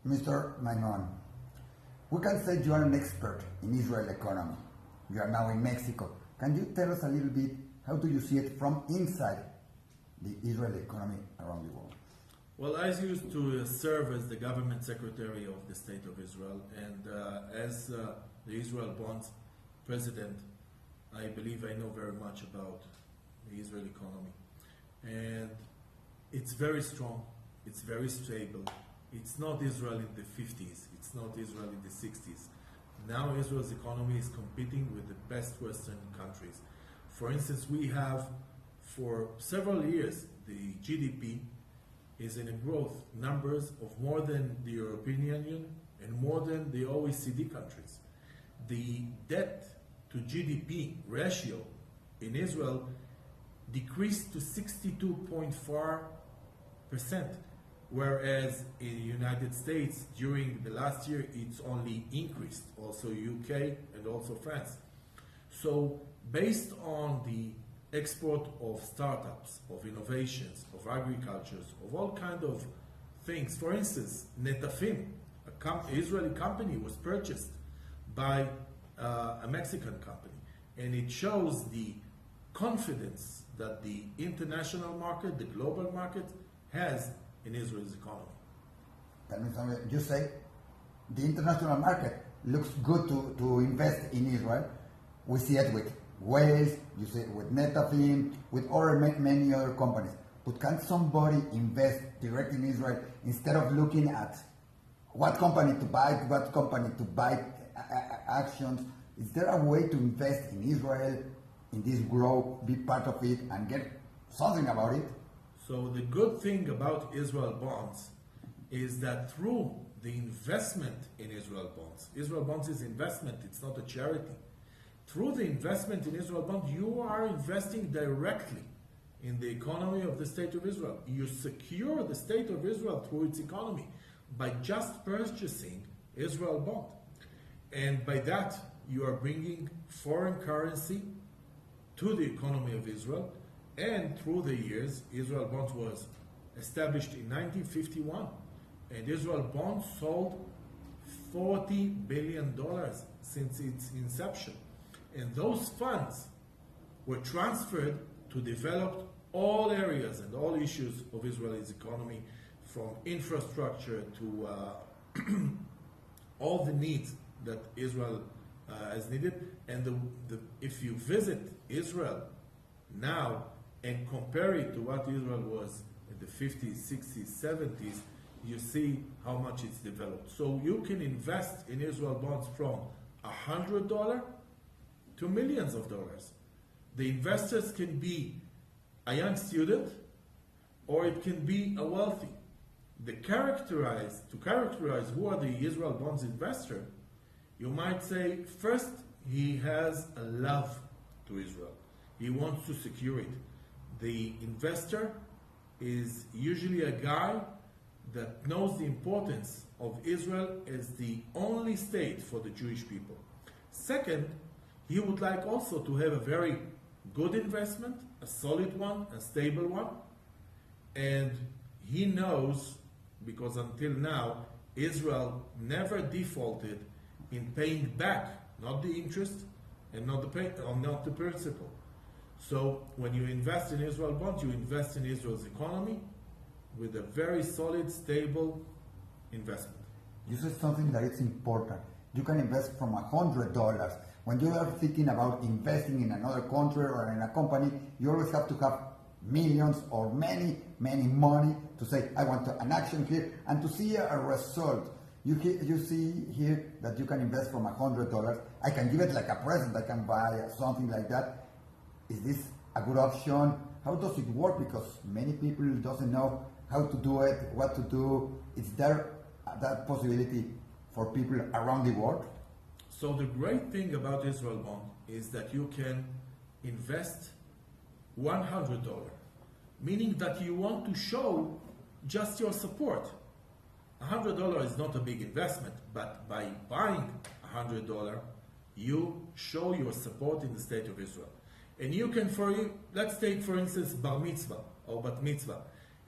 Mr. Maimon, we can say you are an expert in Israel economy. You are now in Mexico. Can you tell us a little bit how do you see it from inside the Israeli economy around the world? Well, I used to serve as the government secretary of the State of Israel, and as the Israel Bonds president, I believe I know very much about the Israeli economy. And it's very strong, it's very stable. It's not Israel in the 50s, it's not Israel in the 60s. Now Israel's economy is competing with the best Western countries. For instance, we have, for several years, the GDP is in a growth numbers of more than the European Union and more than the OECD countries. The debt to GDP ratio in Israel decreased to 62.4%, whereas in the United States during the last year it's only increased, also UK and also France. So based on the export of startups, of innovations, of agricultures, of all kind of things. For instance, Netafim, an Israeli company, was purchased by a Mexican company, and it shows the confidence that the international market, the global market, has in Israel's economy. Tell me something. You say the international market looks good to invest in Israel. We see it with Waze, you see it with Netafim, with many other companies. But can somebody invest directly in Israel instead of looking at what company to buy actions? Is there a way to invest in Israel, in this growth, be part of it, and get something about it? So the good thing about Israel bonds is that through the investment in Israel bonds is investment, it's not a charity. Through the investment in Israel bond, you are investing directly in the economy of the State of Israel. You secure the State of Israel through its economy by just purchasing Israel bond. And by that, you are bringing foreign currency to the economy of Israel. And through the years, Israel bond was established in 1951. And Israel bond sold $40 billion since its inception. And those funds were transferred to develop all areas and all issues of Israel's economy, from infrastructure to all the needs that Israel has needed. And if you visit Israel now and compare it to what Israel was in the 50s, 60s, 70s, you see how much it's developed. So you can invest in Israel bonds from $100 to millions of dollars. The investors can be a young student, or it can be a wealthy. To characterize who are the Israel bonds investor, you might say, first, he has a love to Israel. He wants to secure it. The investor is usually a guy that knows the importance of Israel as the only state for the Jewish people. Second, he would like also to have a very good investment, a solid one, a stable one. And he knows, because until now, Israel never defaulted in paying back, not the interest and not the principal. So when you invest in Israel bonds, you invest in Israel's economy with a very solid, stable investment. You said something that is important. You can invest from $100. When you are thinking about investing in another country or in a company, you always have to have millions or many money to say, I want an action here, and to see a result. You see here that you can invest from $100. I can give it like a present. I can buy something like that. Is this a good option? How does it work? Because many people doesn't know how to do it, what to do. Is there that possibility for people around the world? So the great thing about Israel bond is that you can invest $100, meaning that you want to show just your support. $100 is not a big investment, but by buying $100, you show your support in the State of Israel. And you can, let's take for instance bar mitzvah or bat mitzvah.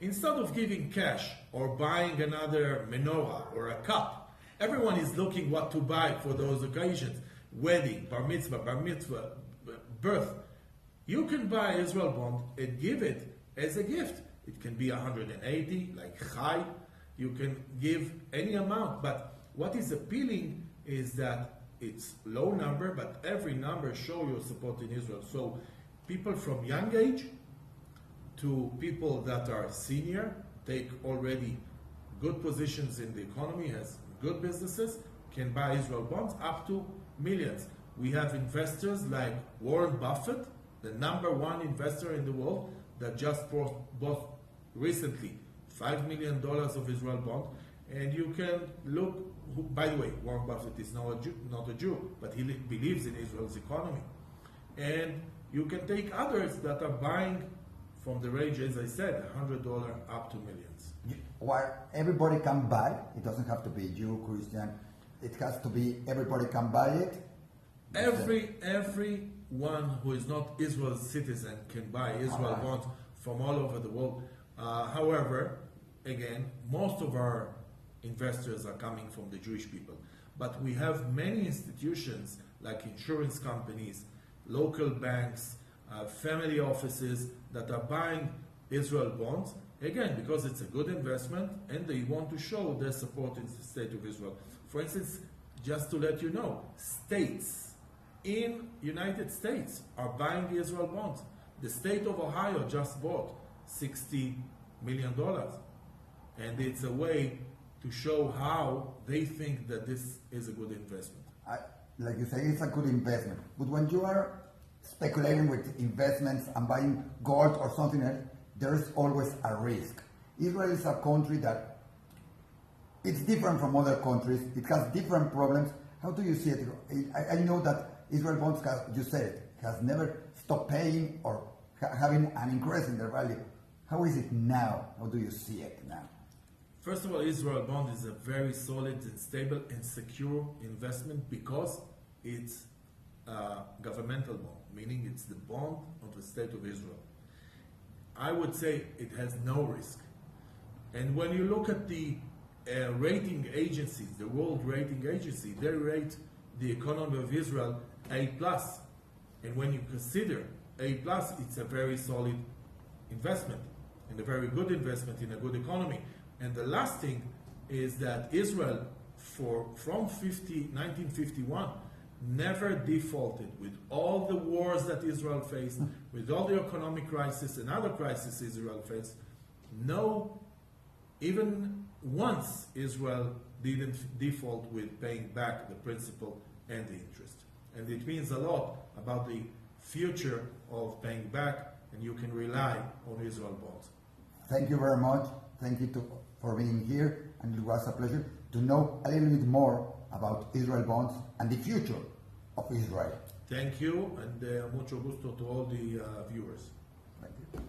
instead of giving cash or buying another menorah or a cup, everyone is looking what to buy for those occasions. Wedding, bar mitzvah, birth. You can buy Israel bond and give it as a gift. It can be 180, like Chai. You can give any amount. But what is appealing is that it's low number, but every number show your support in Israel. So people from young age to people that are senior, take already good positions in the economy, has good businesses, can buy Israel bonds up to millions. We have investors like Warren Buffett, the number one investor in the world, that just bought recently $5 million of Israel bond. And you can look, by the way, Warren Buffett is not a Jew, but he believes in Israel's economy. And you can take others that are buying from the range, as I said, $100 up to millions. Well, everybody can buy. It doesn't have to be Jew, Christian. It has to be everybody can buy it. Everyone who is not Israel's citizen can buy Israel bonds from all over the world. However, again, most of our investors are coming from the Jewish people. But we have many institutions like insurance companies, local banks, family offices that are buying Israel bonds, again, because it's a good investment and they want to show their support in the state of Israel. For instance, just to let you know, states in United States are buying Israel bonds. The state of Ohio just bought $60 million. And it's a way to show how they think that this is a good investment. Like you say, it's a good investment. But when you are speculating with investments and buying gold or something else, there's always a risk. Israel is a country that it's different from other countries. It has different problems. How do you see it? I know that Israel bonds, you said, has never stopped paying or having an increase in their value. How is it now? How do you see it now? First of all, Israel bond is a very solid and stable and secure investment because it's a governmental bond, meaning it's the bond of the state of Israel. I would say it has no risk. And when you look at the rating agencies, the world rating agency, they rate the economy of Israel A+. And when you consider A+, it's a very solid investment and a very good investment in a good economy. And the last thing is that Israel, from 1951, never defaulted with all the wars that Israel faced, with all the economic crisis and other crises Israel faced. No, even once Israel didn't default with paying back the principal and the interest. And it means a lot about the future of paying back, and you can rely on Israel bonds. Thank you very much. Thank you for being here, and it was a pleasure to know a little bit more about Israel bonds and the future of Israel. Thank you, and mucho gusto to all the viewers. Thank you.